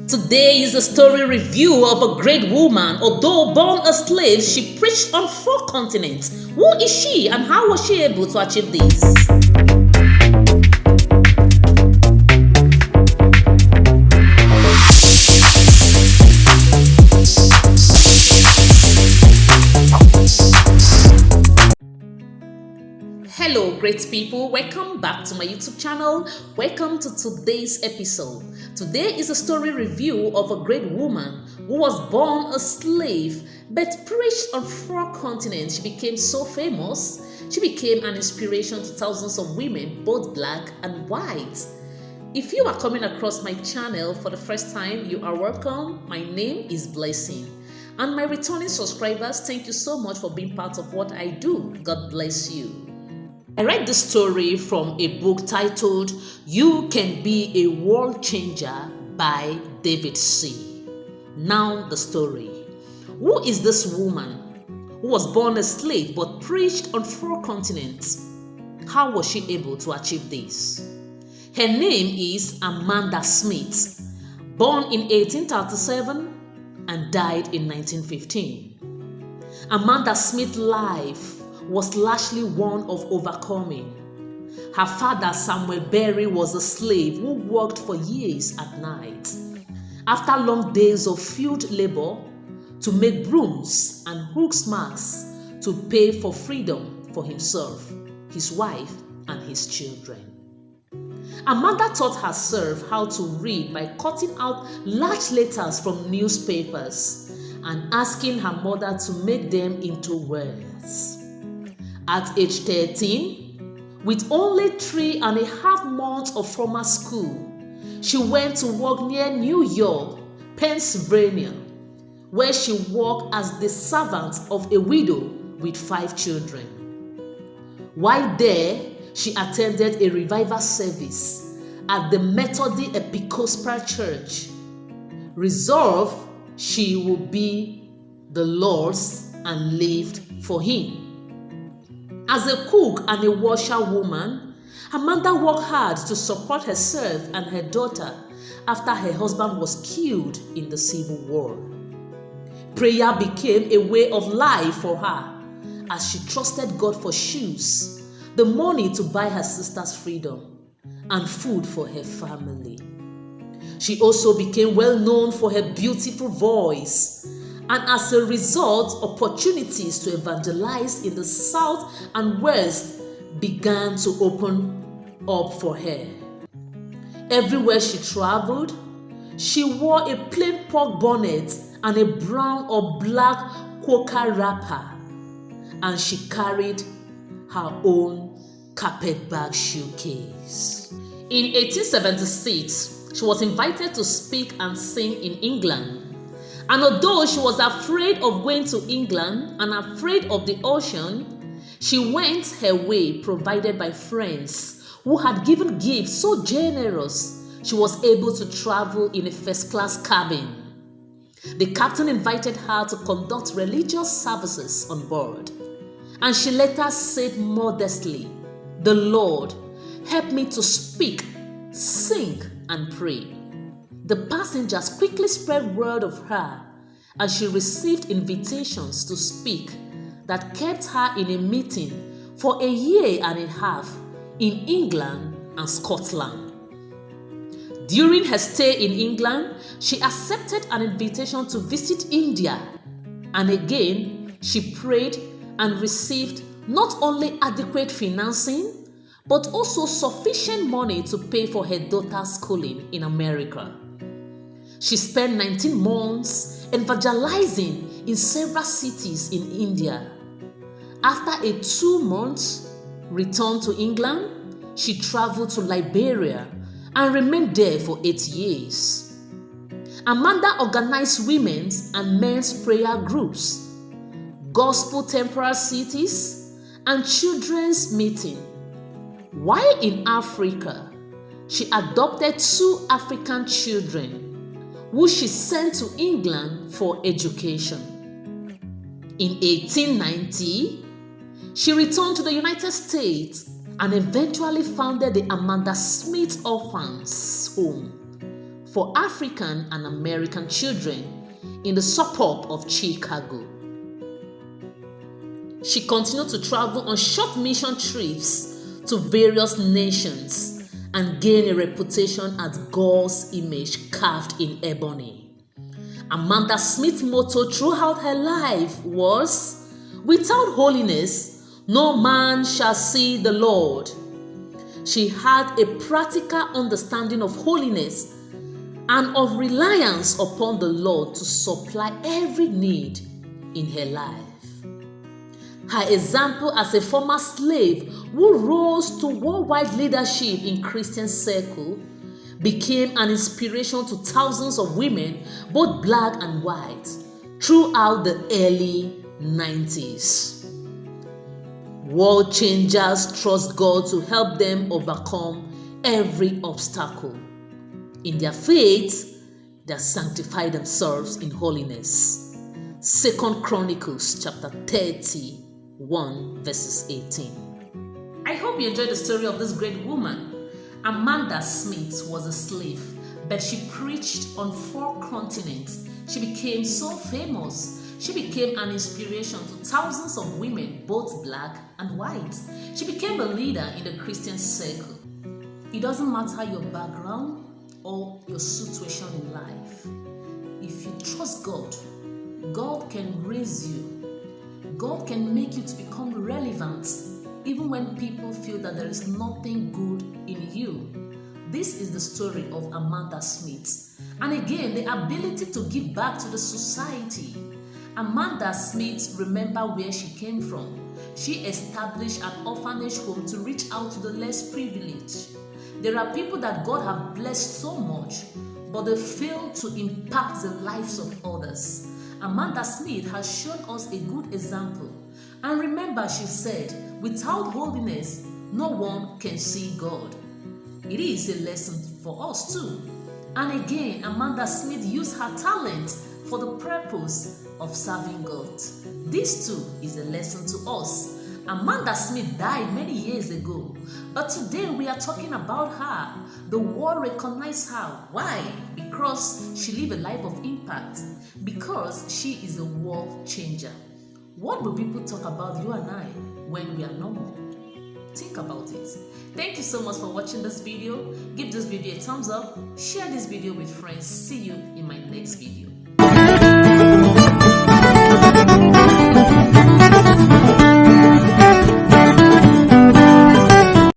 Today is a story review of a great woman. Although born a slave, she preached on 4 continents. Who is she and how was she able to achieve this? Hello, great people. Welcome back to my YouTube channel. Welcome to today's episode. Today is a story review of a great woman who was born a slave but preached on 4 continents. She became so famous. She became an inspiration to thousands of women, both black and white. If you are coming across my channel for the first time, you are welcome. My name is Blessing. And my returning subscribers, thank you so much for being part of what I do. God bless you. I read this story from a book titled You Can Be a World Changer by David C. Now the story. Who is this woman who was born a slave but preached on 4 continents? How was she able to achieve this? Her name is Amanda Smith, born in 1837 and died in 1915. Amanda Smith's life was largely one of overcoming. Her father, Samuel Berry, was a slave who worked for years at night. After long days of field labor to make brooms and hook marks to pay for freedom for himself, his wife, and his children. Amanda taught herself how to read by cutting out large letters from newspapers and asking her mother to make them into words. At age 13, with only 3.5 months of formal school, she went to work near New York, Pennsylvania, where she worked as the servant of a widow with 5 children. While there, she attended a revival service at the Methodist Episcopal Church. Resolved she would be the Lord's and lived for Him. As a cook and a washerwoman, Amanda worked hard to support herself and her daughter after her husband was killed in the Civil War. Prayer became a way of life for her as she trusted God for shoes, the money to buy her sister's freedom, and food for her family. She also became well known for her beautiful voice, and as a result, opportunities to evangelize in the South and West began to open up for her. Everywhere she traveled, she wore a plain pork bonnet and a brown or black quaker wrapper, and she carried her own carpetbag shoecase. In 1876, she was invited to speak and sing in England. And although she was afraid of going to England and afraid of the ocean, she went her way provided by friends who had given gifts so generous she was able to travel in a first-class cabin. The captain invited her to conduct religious services on board, and she later said modestly, "The Lord helped me to speak, sing, and pray." The passengers quickly spread word of her, and she received invitations to speak that kept her in a meeting for 1.5 years in England and Scotland. During her stay in England, she accepted an invitation to visit India, and again she prayed and received not only adequate financing but also sufficient money to pay for her daughter's schooling in America. She spent 19 months evangelizing in several cities in India. After a 2-month return to England, she traveled to Liberia and remained there for 8 years. Amanda organized women's and men's prayer groups, gospel temporal cities, and children's meetings. While in Africa, she adopted 2 African children who she sent to England for education. In 1890, she returned to the United States and eventually founded the Amanda Smith Orphans Home for African and American children in the suburb of Chicago. She continued to travel on short mission trips to various nations and gained a reputation as God's image carved in ebony. Amanda Smith's motto throughout her life was, "Without holiness, no man shall see the Lord." She had a practical understanding of holiness and of reliance upon the Lord to supply every need in her life. Her example as a former slave who rose to worldwide leadership in Christian circles became an inspiration to thousands of women, both black and white, throughout the early 90s. World changers trust God to help them overcome every obstacle. In their faith, they sanctify themselves in holiness. 2 Chronicles chapter 31 verses 18. I hope you enjoyed the story of this great woman. Amanda Smith was a slave, but she preached on 4 continents. She became so famous. She became an inspiration to thousands of women, both black and white. She became a leader in the Christian circle. It doesn't matter your background or your situation in life. If you trust God, God can raise you. God can make you to become relevant even when people feel that there is nothing good in you. This is the story of Amanda Smith. And again, the ability to give back to the society. Amanda Smith remembered where she came from. She established an orphanage home to reach out to the less privileged. There are people that God has blessed so much, but they fail to impact the lives of others. Amanda Smith has shown us a good example. And remember, she said, without holiness, no one can see God. It is a lesson for us too. And again, Amanda Smith used her talent for the purpose of serving God. This too is a lesson to us. Amanda Smith died many years ago, but today we are talking about her. The world recognizes her. Why? Because she lived a life of impact. Because she is a world changer. What will people talk about you and I when we are no more? Think about it. Thank you so much for watching this video. Give this video a thumbs up. Share this video with friends. See you in my next video.